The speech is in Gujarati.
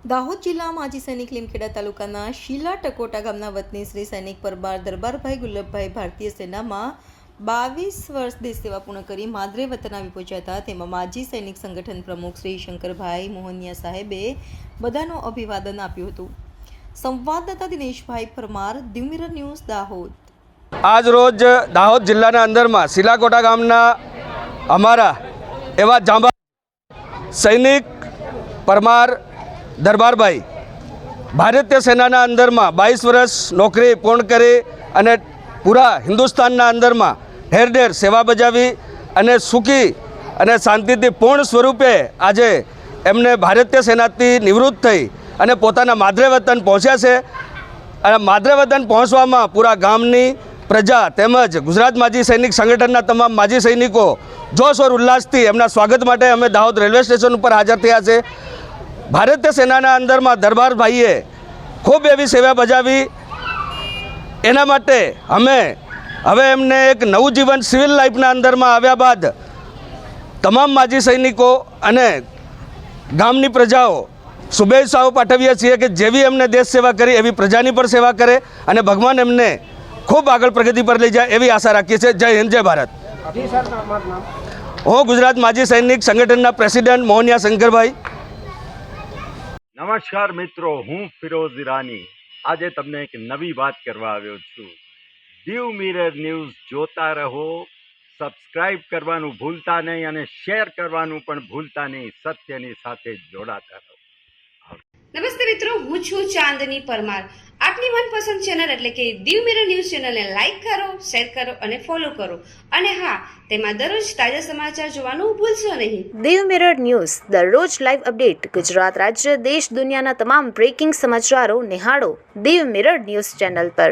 દાહોદ જિલ્લા માજી સૈનિક લીમખેડા તાલુકાના શીલા ટકોટા ગામના વતની શ્રી સૈનિક પરમાર દરબારભાઈ ગુલાબભાઈ ભારતીય સેનામાં 22 વર્ષ દેશ સેવા પૂર્ણ કરી માદરે વતન આવી પહોંચ્યા હતા. તેમાં માજી સૈનિક સંગઠન પ્રમુખ શ્રી શંકરભાઈ મોહનિયા સાહેબે બધાનું અભિવાદન આપ્યું હતું. સંવાદદાતા દિનેશભાઈ પરમાર, દીવ મિરર ન્યૂઝ, દાહોદ. આજ રોજ દાહોદ જિલ્લાના અંદરમાં શીલાકોટા ગામના અમારા એવા જાંબા સૈનિક પરમાર દરબારભાઈ ભારતીય સેનાના અંદરમાં 22 વર્ષ નોકરી પૂર્ણ કરી અને પૂરા હિન્દુસ્તાનના અંદરમાં ઠેર સેવા બજાવી અને સુખી અને શાંતિથી પૂર્ણ સ્વરૂપે આજે એમને ભારતીય સેનાથી નિવૃત્ત થઈ અને પોતાના માદરે વતન પહોંચ્યા છે. અને માદરે વતન પહોંચવામાં પૂરા ગામની પ્રજા તેમજ ગુજરાત માજી સૈનિક સંગઠનના તમામ માજી સૈનિકો જોશ ઓર ઉલ્લાસથી એમના સ્વાગત માટે અમે દાહોદ રેલવે સ્ટેશન ઉપર હાજર થયા છે. ભારતીય સેનાના અંદરમાં દરબારભાઈએ ખૂબ એવી સેવા બજાવી. એના માટે અમે હવે એમને એક નવું જીવન સિવિલ લાઈફના અંદરમાં આવ્યા બાદ તમામ માજી સૈનિકો અને ગામની પ્રજાઓ શુભેચ્છાઓ પાઠવીએ છીએ કે જેવી એમને દેશ સેવા કરી એવી પ્રજાની પણ સેવા કરે અને ભગવાન એમને ખૂબ આગળ પ્રગતિ પર લઈ જાય એવી આશા રાખીએ છીએ. જય હિન્દ, જય ભારત. હું ગુજરાત માજી સૈનિક સંગઠનના પ્રેસિડેન્ટ મોહનિયા શંકરભાઈ. નમસ્કાર મિત્રો, હું ફિરોઝ ઈરાની આજે તમને એક નવી વાત કરવા આવ્યો છું. દીવ મિરર ન્યૂઝ જોતા રહો, સબસ્ક્રાઇબ કરવાનું ભૂલતા નહીં અને શેર કરવાનું પણ ભૂલતા નહીં. સત્યની સાથે જોડાતા રહો. નમસ્તે મિત્રો, હું છું ચાંદની પરમાર. આપની મનપસંદ ચેનલ એટલે કે દીવ મિરર ન્યૂઝ ચેનલને લાઈક કરો, શેર કરો અને ફોલો કરો. અને હા, તેમાં દરરોજ તાજા સમાચાર જોવાનું ભૂલશો નહીં. દીવ મિરર ન્યૂઝ દરરોજ લાઈવ અપડેટ ગુજરાત રાજ્ય, દેશ, દુનિયાના તમામ બ્રેકિંગ સમાચારો નિહાળો દીવ મિરર ન્યૂઝ ચેનલ પર.